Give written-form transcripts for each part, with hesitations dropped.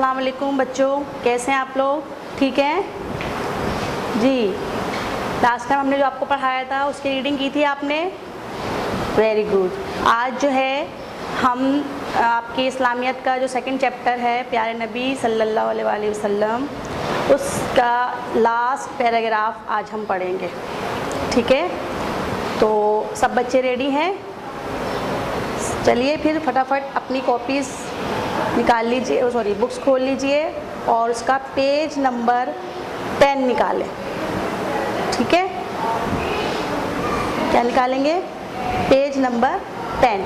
अस्सलाम वालेकुम बच्चों, कैसे हैं आप लोग? ठीक हैं जी। लास्ट टाइम हमने जो आपको पढ़ाया था उसकी रीडिंग की थी आपने, वेरी गुड। आज जो है हम आपकी इस्लामियत का जो सेकंड चैप्टर है प्यारे नबी सल्लल्लाहु अलैहि वसल्लम, उसका लास्ट पैराग्राफ आज हम पढ़ेंगे। ठीक है, तो सब बच्चे रेडी हैं? चलिए फिर फटाफट अपनी कॉपीज़ निकाल लीजिए, सॉरी बुक्स खोल लीजिए और उसका पेज नंबर 10 निकालें। ठीक है, क्या निकालेंगे? पेज नंबर 10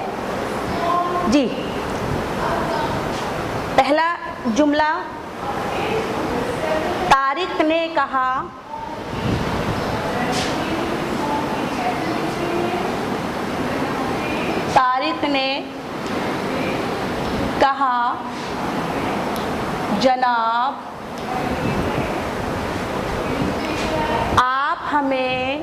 जी। पहला जुमला, तारिक ने कहा, तारिक ने कहा जनाब आप हमें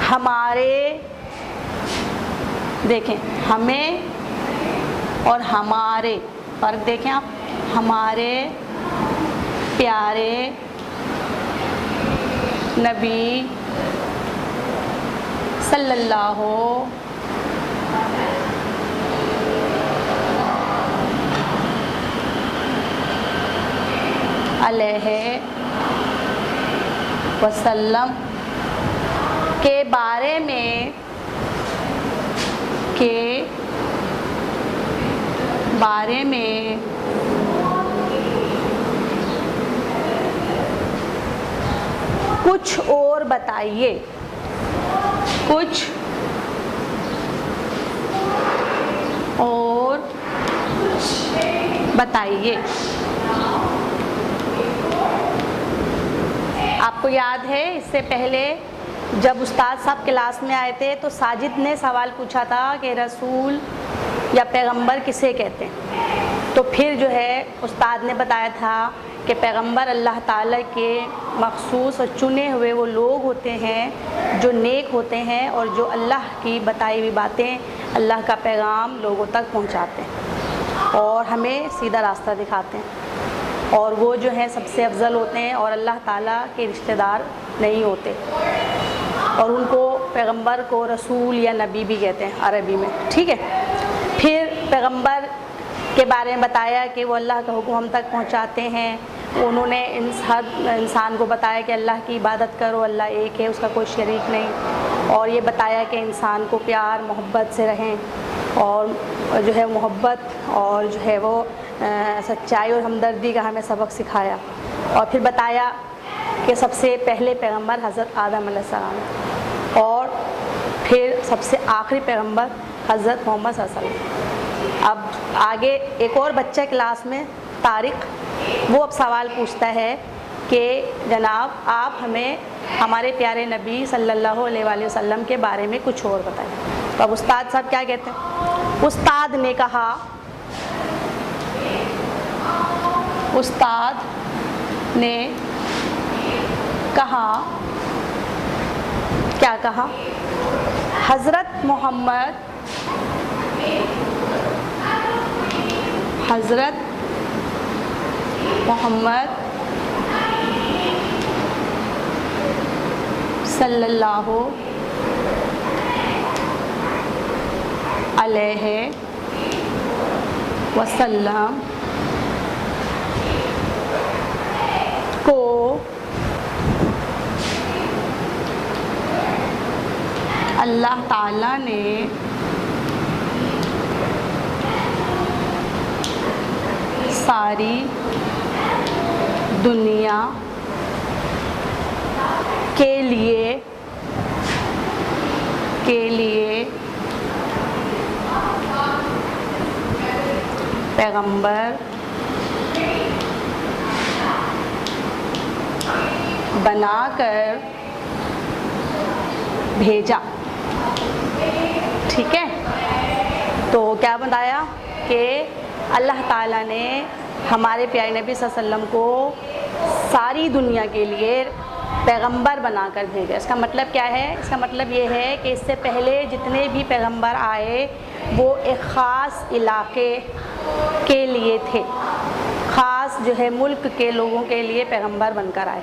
हमारे, देखें हमें और हमारे फर्क देखें आप, हमारे प्यारे नबी सल्लल्लाहु अलैहि वसल्लम के बारे में कुछ और बताइए, कुछ और बताइए। आपको याद है इससे पहले जब उस्ताद साहब क्लास में आए थे तो साजिद ने सवाल पूछा था कि रसूल या पैगंबर किसे कहते हैं, तो फिर जो है उस्ताद ने बताया था कि पैगंबर अल्लाह ताला के मखसूस और चुने हुए वो लोग होते हैं जो नेक होते हैं और जो अल्लाह की बताई हुई बातें, अल्लाह का पैगाम लोगों तक पहुंचाते हैं और हमें सीधा रास्ता दिखाते हैं, और वो जो है सबसे अफजल होते हैं और अल्लाह ताला के रिश्तेदार नहीं होते, और उनको पैगंबर को रसूल या नबी भी कहते हैं अरबी में। ठीक है, फिर पैगंबर के बारे में बताया कि वो अल्लाह का हुक्म हम तक पहुंचाते हैं। उन्होंने हर इंसान को बताया कि अल्लाह की इबादत करो, अल्लाह एक है, उसका कोई शरीक नहीं, और ये बताया कि इंसान को प्यार मोहब्बत से रहें, और जो है मोहब्बत और जो है वो सच्चाई और हमदर्दी का हमें सबक सिखाया, और फिर बताया कि सबसे पहले पैगंबर हज़रत आदम अलैहिस्सलाम और फिर सबसे आखिरी पैगंबर हज़रत मोहम्मद सल्लल्लाहु अलैहि वसल्लम। अब आगे एक और बच्चा क्लास में तारिक, वो अब सवाल पूछता है कि जनाब आप हमें हमारे प्यारे नबी सल्लल्लाहु अलैहि वसल्लम के बारे में कुछ और बताएं। तो अब उस्ताद साहब क्या कहते हैं? उस्ताद ने कहा, उस्ताद ने कहा, क्या कहा? हज़रत मोहम्मद सल्लल्लाहु अलैहि वसल्लम को अल्लाह ताला ने सारी दुनिया के लिए पैगंबर बनाकर भेजा। ठीक है, तो क्या बताया कि अल्लाह ताला ने हमारे प्यारे नबी सल्लल्लाहु अलैहि वसल्लम को सारी दुनिया के लिए पैगंबर बनाकर भेजा। इसका मतलब क्या है? इसका मतलब ये है कि इससे पहले जितने भी पैगंबर आए वो एक ख़ास इलाके के लिए थे, ख़ास जो है मुल्क के लोगों के लिए पैगंबर बनकर आए।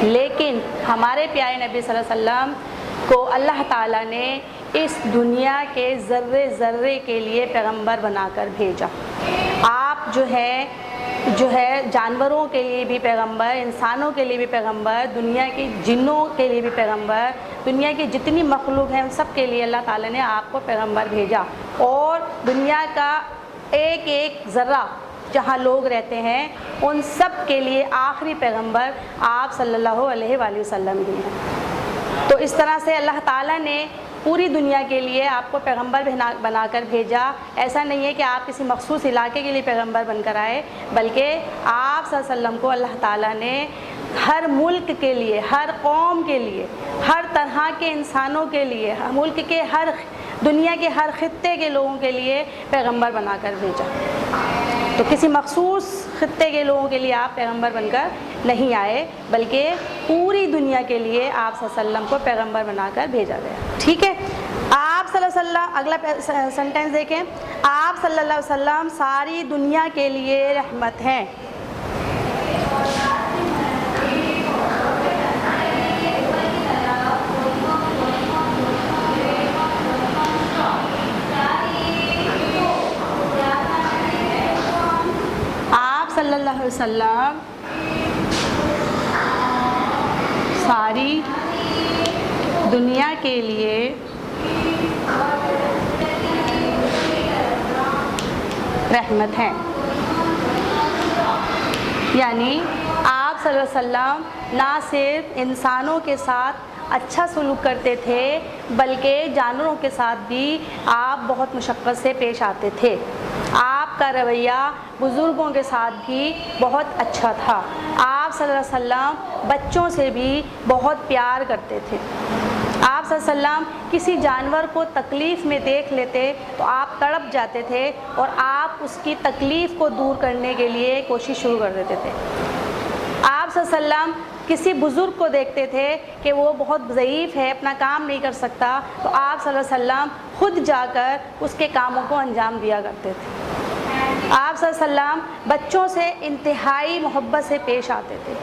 लेकिन हमारे प्यारे नबी सल्लल्लाहु अलैहि वसल्लम को अल्लाह ताला ने इस दुनिया के ज़र्रे ज़र्रे के लिए पैगंबर बनाकर भेजा। आप जो है जानवरों के लिए भी पैगंबर, इंसानों के लिए भी पैगंबर, दुनिया की जिन्नों के लिए भी पैगंबर, दुनिया की जितनी मखलूक हैं उन सब के लिए अल्लाह ताला ने आपको पैगंबर भेजा। और दुनिया का एक एक ज़र्रा जहाँ लोग रहते हैं उन सब के लिए आखिरी पैगंबर आप सल्लल्लाहु अलैहि वसल्लम ही हैं। तो इस तरह से अल्लाह ताला ने पूरी दुनिया के लिए आपको पैगंबर बनाकर भेजा। ऐसा नहीं है कि आप किसी मखसूस इलाके के लिए पैगंबर बनकर आए, बल्कि आप सल्लल्लाहु अलैहि वसल्लम को अल्लाह ताला ने हर मुल्क के लिए, हर कौम के लिए, हर तरह के इंसानों के लिए, मुल्क के हर, दुनिया के हर खित्ते के लोगों के लिए पैगंबर बनाकर भेजा। तो किसी मखसूस खित्ते के लोगों के लिए आप पैगंबर बनकर नहीं आए, बल्कि पूरी दुनिया के लिए आप सल्लल्लाहु अलैहि वसल्लम को पैगंबर बनाकर भेजा गया। ठीक है, आप सल्लल्लाहु अलैहि वसल्लम, अगला सेंटेंस देखें, आप सल्लल्लाहु अलैहि वसल्लम सारी दुनिया के लिए रहमत हैं। सल्लल्लाहु अलैहि वसल्लम सारी दुनिया के लिए रहमत हैं। यानी आप सल्लल्लाहु अलैहि वसल्लम ना सिर्फ इंसानों के साथ अच्छा सलूक करते थे, बल्कि जानवरों के साथ भी आप बहुत मुशक्क़त से पेश आते थे। आपका रवैया बुज़ुर्गों के साथ भी बहुत अच्छा था। आप सल्लल्लाहु अलैहि वसल्लम बच्चों से भी बहुत प्यार करते थे। आप सल्लल्लाहु अलैहि वसल्लम किसी जानवर को तकलीफ़ में देख लेते तो आप तड़प जाते थे और आप उसकी तकलीफ़ को दूर करने के लिए कोशिश शुरू कर देते थे। आप सल्लल्लाहु अलैहि वसल्लम किसी बुज़ुर्ग को देखते थे कि वो बहुत ज़ईफ़ है, अपना काम नहीं कर सकता, तो आप सल्लल्लाहु अलैहि वसल्लम खुद जाकर उसके कामों को अंजाम दिया करते थे। आप सल्लल्लाहु अलैहि वसल्लम बच्चों से इंतहाई मोहब्बत से पेश आते थे।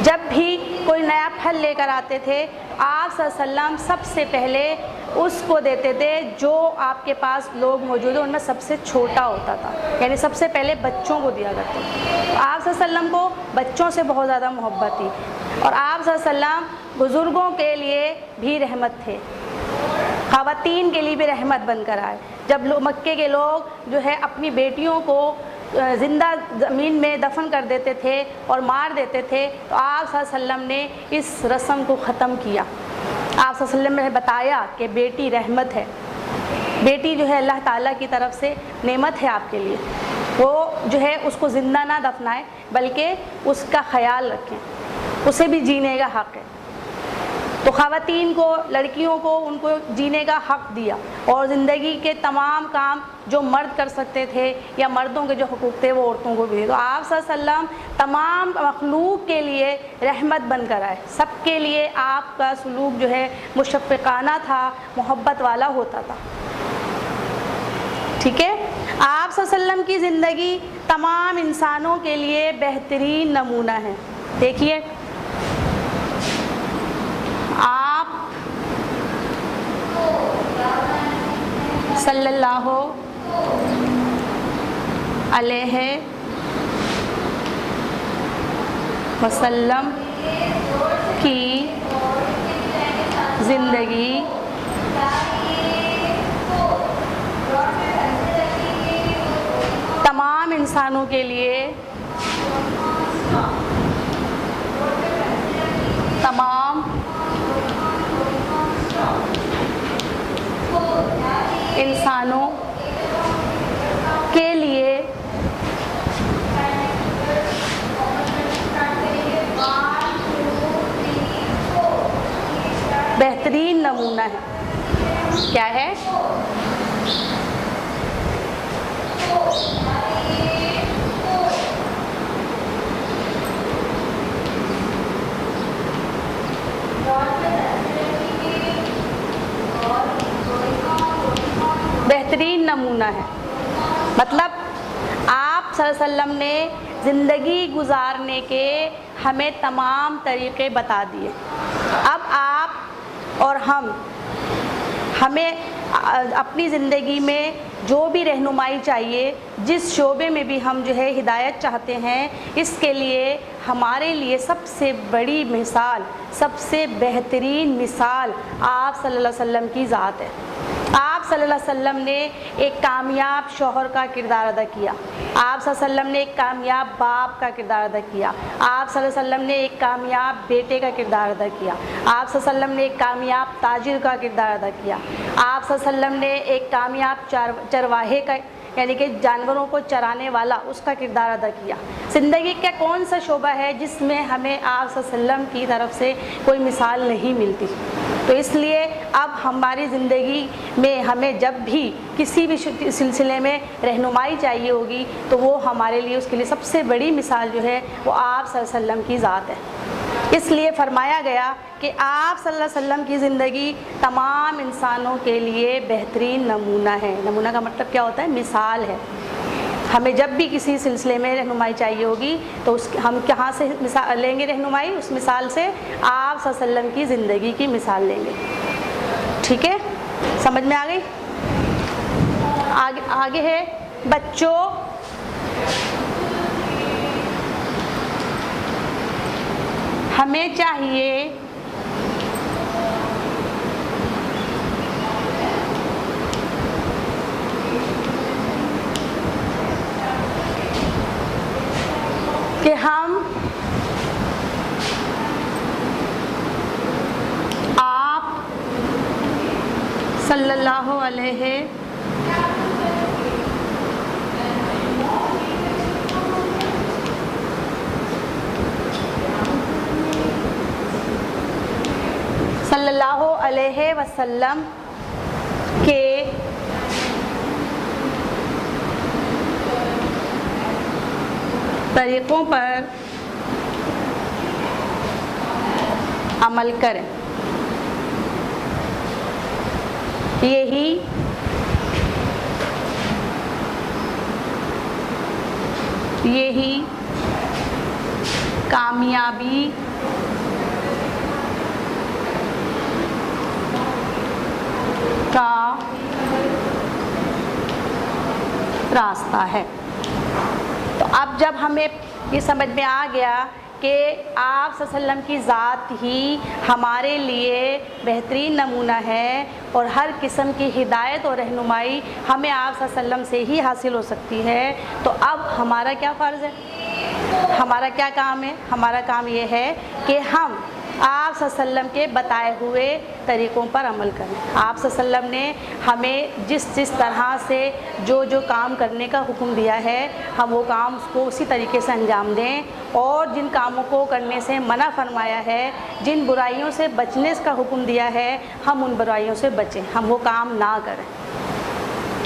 जब भी कोई नया फल लेकर आते थे आप सल्लल्लाहु अलैहि वसल्लम सबसे पहले उसको देते थे जो आपके पास लोग मौजूद हैं उनमें सबसे छोटा होता था, यानी सबसे पहले बच्चों को दिया करते थे। तो आप सल्लल्लाहु अलैहि वसल्लम को बच्चों से बहुत ज़्यादा मोहब्बत थी और आप सल्लल्लाहु अलैहि वसल्लम बुज़ुर्गों के लिए भी रहमत थे, ख़वातीन के लिए भी रहमत बनकर आए। जब मक्के के लोग जो है अपनी बेटियों को ज़िंदा ज़मीन में दफन कर देते थे और मार देते थे, तो आप सल्लल्लाहु अलैहि वसल्लम ने इस रस्म को ख़त्म किया। आप सल्लल्लाहु अलैहि वसल्लम ने बताया कि बेटी रहमत है, बेटी जो है अल्लाह ताला की तरफ से नेमत है आपके लिए, वो जो है उसको ज़िंदा ना दफनाएं बल्कि उसका ख़याल रखें, उसे भी जीने का हक़ है। तो ख़वातीन को, लड़कियों को, उनको जीने का हक़ दिया और ज़िंदगी के तमाम काम जो मर्द कर सकते थे या मर्दों के जो हुकूक़ थे वो औरतों को भी दिए। तो आप सल्लल्लाहु अलैहि वसल्लम तमाम मखलूक के लिए रहमत बनकर आए, सबके लिए आपका सलूक जो है मुशफ़्फ़िक़ाना था, मोहब्बत वाला होता था। ठीक है, आप सल्लल्लाहु अलैहि वसल्लम की ज़िंदगी तमाम इंसानों के लिए बेहतरीन नमूना है। देखिए, आप सल्लल्लाहु अलैहि वसल्लम की ज़िंदगी तमाम इंसानों के लिए, तमाम इंसानों के लिए बेहतरीन नमूना है। क्या है? नमूना है। मतलब आप सल्लल्लाहु अलैहि वसल्लम ने ज़िंदगी गुजारने के हमें तमाम तरीक़े बता दिए। अब आप और हमें अपनी ज़िंदगी में जो भी रहनुमाई चाहिए, जिस शोबे में भी हम जो है हिदायत चाहते हैं, इसके लिए हमारे लिए सबसे बड़ी मिसाल, सबसे बेहतरीन मिसाल आप सल्लल्लाहु अलैहि वसल्लम की ज़ात है। आप सल्लल्लाहु अलैहि वसल्लम ने एक कामयाब शौहर का किरदार अदा किया। आप सल्लल्लाहु अलैहि वसल्लम ने एक कामयाब बाप का किरदार अदा किया। आप सल्लल्लाहु अलैहि वसल्लम ने एक कामयाब बेटे का किरदार अदा किया। आप सल्लल्लाहु अलैहि वसल्लम ने एक कामयाब ताजिर का किरदार अदा किया। आप सल्लल्लाहु अलैहि वसल्लम ने एक कामयाब चरवाहे का, यानी कि जानवरों को चराने वाला, उसका किरदार अदा किया। ज़िंदगी का कौन सा शोबा है जिसमें हमें आप सल्लल्लाहु अलैहि वसल्लम की तरफ से कोई मिसाल नहीं मिलती। तो इसलिए अब हमारी ज़िंदगी में हमें जब भी किसी भी सिलसिले में रहनुमाई चाहिए होगी तो वो हमारे लिए, उसके लिए सबसे बड़ी मिसाल जो है वो आप सल्लल्लाहु अलैहि वसल्लम की ज़ात है। इसलिए फरमाया गया कि आप सल्लल्लाहु अलैहि वसल्लम की ज़िंदगी तमाम इंसानों के लिए बेहतरीन नमूना है। नमूना का मतलब क्या होता है? मिसाल है। हमें जब भी किसी सिलसिले में रहनुमाई चाहिए होगी तो हम कहाँ से मिसाल लेंगे रहनुमाई? उस मिसाल से आप सल्लल्लाहु अलैहि वसल्लम की ज़िंदगी की मिसाल लेंगे। ठीक है, समझ में आ गई? आगे है बच्चों, हमें चाहिए कि हम आप सल्लल्लाहु अलैहि वसल्लम के तरीक़ों पर अमल करें। यही कामयाबी का रास्ता है। तो अब जब हमें ये समझ में आ गया कि आप सल्लल्लाहु अलैहि वसल्लम की ज़ात ही हमारे लिए बेहतरीन नमूना है और हर किस्म की हिदायत और रहनुमाई हमें आप सल्लल्लाहु अलैहि वसल्लम से ही हासिल हो सकती है, तो अब हमारा क्या फ़र्ज़ है? हमारा क्या काम है? हमारा काम ये है कि हम आप सल्लल्लाहु अलैहि वसल्लम के बताए हुए तरीक़ों पर अमल करें। आप सल्लल्लाहु अलैहि वसल्लम ने हमें जिस तरह से जो काम करने का हुक्म दिया है, हम वो काम उसको उसी तरीके से अंजाम दें और जिन कामों को करने से मना फरमाया है, जिन बुराइयों से बचने का हुक्म दिया है, हम उन बुराइयों से बचें, हम वो काम ना करें।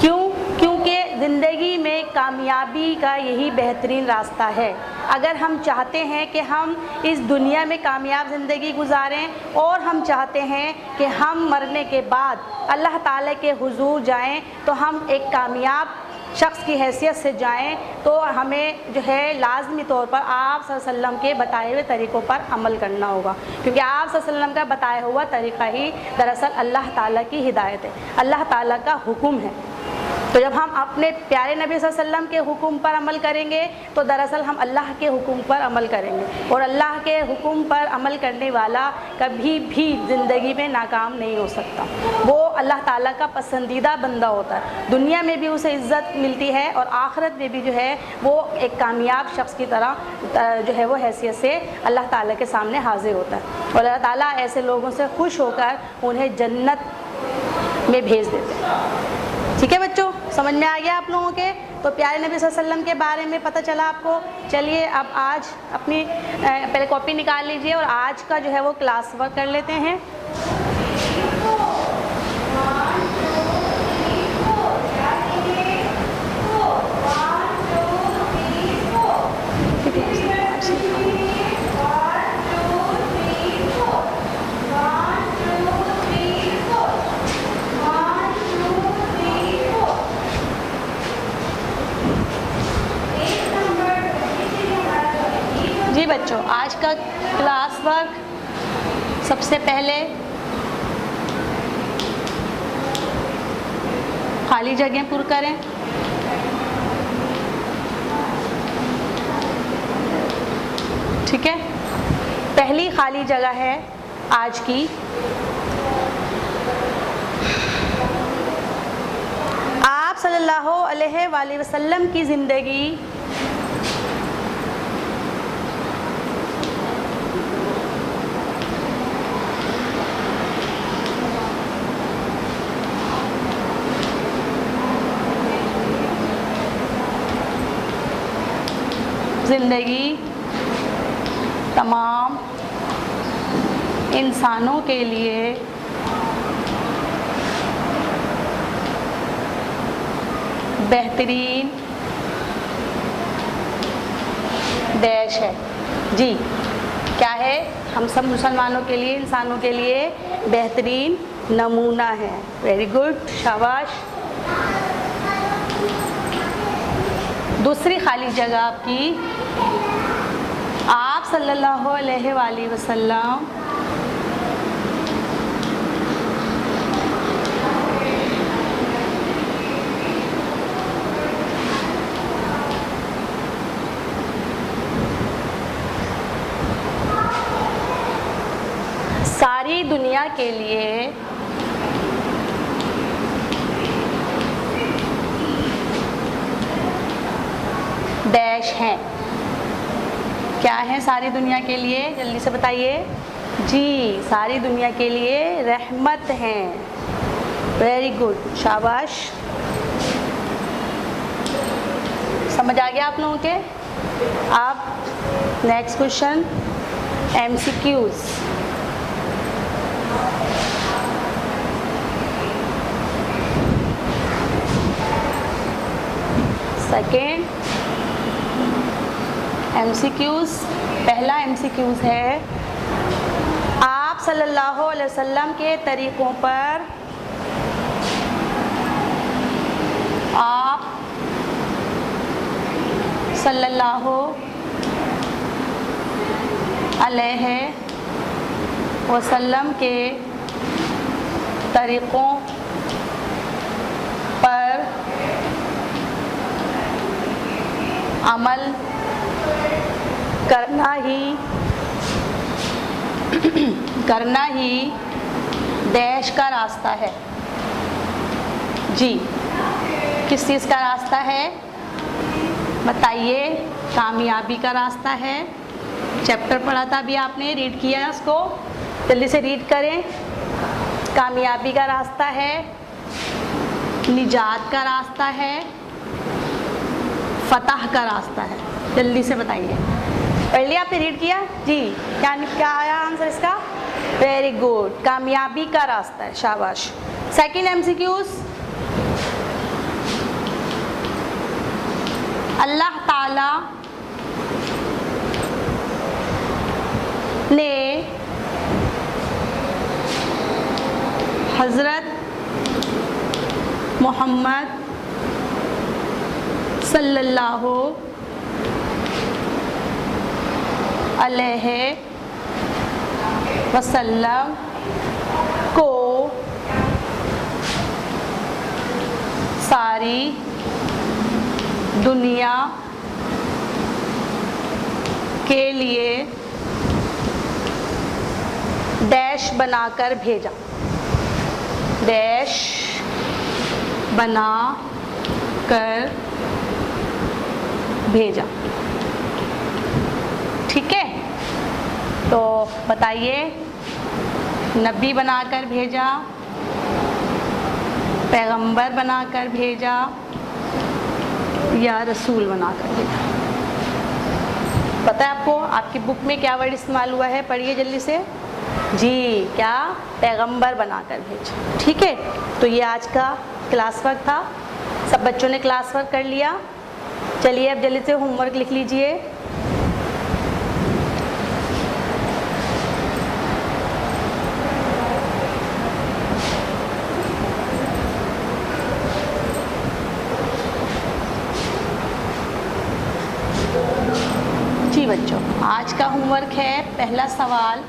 क्यों? क्योंकि ज़िंदगी में कामयाबी का यही बेहतरीन रास्ता है। अगर हम चाहते हैं कि हम इस दुनिया में कामयाब ज़िंदगी गुजारें और हम चाहते हैं कि हम मरने के बाद अल्लाह ताला के हुजूर जाएं, तो हम एक कामयाब शख्स की हैसियत से जाएं, तो हमें जो है लाजमी तौर पर आप सल्लल्लाहु अलैहि वसल्लम के बताए हुए तरीक़ों पर अमल करना होगा। क्योंकि आप सल्लल्लाहु अलैहि वसल्लम का बताया हुआ तरीक़ा ही दरअसल अल्लाह ताला की हिदायत है, अल्लाह ताला का हुक्म है। तो जब हम अपने प्यारे नबी सल्लल्लाहु अलैहि वसल्लम के हुक्म पर अमल करेंगे तो दरअसल हम अल्लाह के हुक्म पर अमल करेंगे, और अल्लाह के हुक्म पर अमल करने वाला कभी भी ज़िंदगी में नाकाम नहीं हो सकता। वो अल्लाह ताला का पसंदीदा बंदा होता है, दुनिया में भी उसे इज़्ज़त मिलती है और आखिरत में भी जो है वो एक कामयाब शख्स की तरह जो है वो हैसियत से अल्लाह ताला के सामने हाजिर होता है, और अल्लाह ताला ऐसे लोगों से खुश होकर उन्हें जन्नत में भेज देते हैं। ठीक है बच्चों, समझ में आ गया आप लोगों के? तो प्यारे नबी सल्लल्लाहु अलैहि वसल्लम के बारे में पता चला आपको। चलिए अब आज अपनी पहले कॉपी निकाल लीजिए और आज का जो है वो क्लास वर्क कर लेते हैं। जी बच्चों, आज का क्लास वर्क सबसे पहले खाली जगह पूरी करें। ठीक है, पहली खाली जगह है आज की, आप सल्लल्लाहु अलैहि वसल्लम की ज़िंदगी तमाम इंसानों के लिए बेहतरीन देश है। जी, क्या है? हम सब मुसलमानों के लिए, इंसानों के लिए बेहतरीन नमूना है। वेरी गुड, शाबाश। दूसरी खाली जगह आपकी, आप सल्लल्लाहु अलैहि वसल्लम सारी दुनिया के लिए डैश हैं। क्या है सारी दुनिया के लिए? जल्दी से बताइए। जी, सारी दुनिया के लिए रहमत हैं। वेरी गुड, शाबाश। समझ आ गया आप लोगों के? अब next question, MCQs। Second MCQs, पहला MCQs है, आप सल्लल्लाहु अलैहि वसल्लम के तरीक़ों पर आप सल्लल्लाहु अलैहि वसल्लम के तरीक़ों पर अमल करना ही देश का रास्ता है। जी, किस चीज़ का रास्ता है बताइए? कामयाबी का रास्ता है। चैप्टर पढ़ा था अभी आपने, रीड किया उसको, जल्दी से रीड करें। कामयाबी का रास्ता है, निजात का रास्ता है, फतह का रास्ता है। जल्दी से बताइए। पढ़ लिया आपने, रीड किया? जी, क्या आया आंसर इसका? वेरी गुड, कामयाबी का रास्ता है, शाबाश। सेकंड MCQs, अल्लाह ताला ने हज़रत मोहम्मद सल्लल्लाहु अलैहि वसल्लम को सारी दुनिया के लिए डैश बनाकर भेजा। डैश बना कर भेजा। ठीक है, तो बताइए, नबी बनाकर भेजा, पैगंबर बनाकर भेजा या रसूल बनाकर भेजा? पता है आपको? आपकी बुक में क्या वर्ड इस्तेमाल हुआ है? पढ़िए जल्दी से। जी, क्या? पैगंबर बनाकर भेजा। ठीक है, तो ये आज का क्लास वर्क था। सब बच्चों ने क्लास वर्क कर लिया। चलिए अब जल्दी से होमवर्क लिख लीजिए। जी जी बच्चों, आज का होमवर्क है पहला सवाल।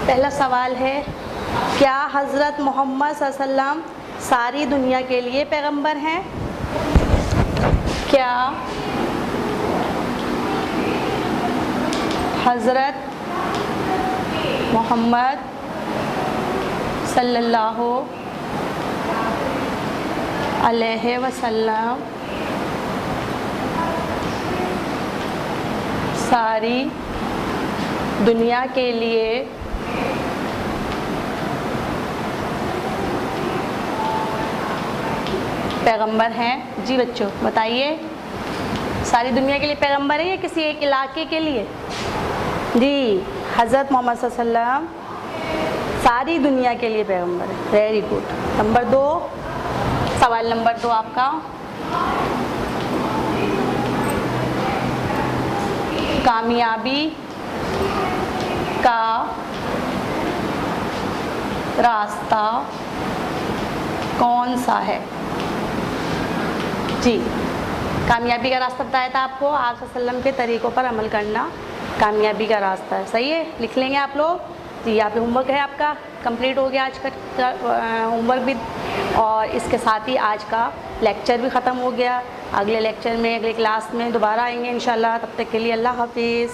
पहला सवाल है, क्या हज़रत मोहम्मद सल्लल्लाहु अलैहि वसल्लम सारी दुनिया के लिए पैगंबर हैं? क्या हज़रत मोहम्मद सल्लल्लाहु अलैहि वसल्लम सारी दुनिया के लिए पैगंबर हैं? जी बच्चों बताइए, सारी दुनिया के लिए पैगंबर है या किसी एक इलाके के लिए? जी, हज़रत मोहम्मद सल्लल्लाहु अलैहि वसल्लम सारी दुनिया के लिए पैगंबर है। Very good. नंबर 2, सवाल नंबर 2 आपका, कामयाबी का रास्ता कौन सा है? जी, कामयाबी का रास्ता बताया था आपको, आप सल्लल्लाहु अलैहि वसल्लम के तरीक़ों पर अमल करना कामयाबी का रास्ता है। सही है, लिख लेंगे आप लोग। जी, यहाँ पे होमवर्क है आपका, कंप्लीट हो गया आज का होमवर्क भी, और इसके साथ ही आज का लेक्चर भी ख़त्म हो गया। अगले लेक्चर में, अगले क्लास में दोबारा आएंगे इंशाल्लाह। तब तक के लिए अल्लाह हाफिज़।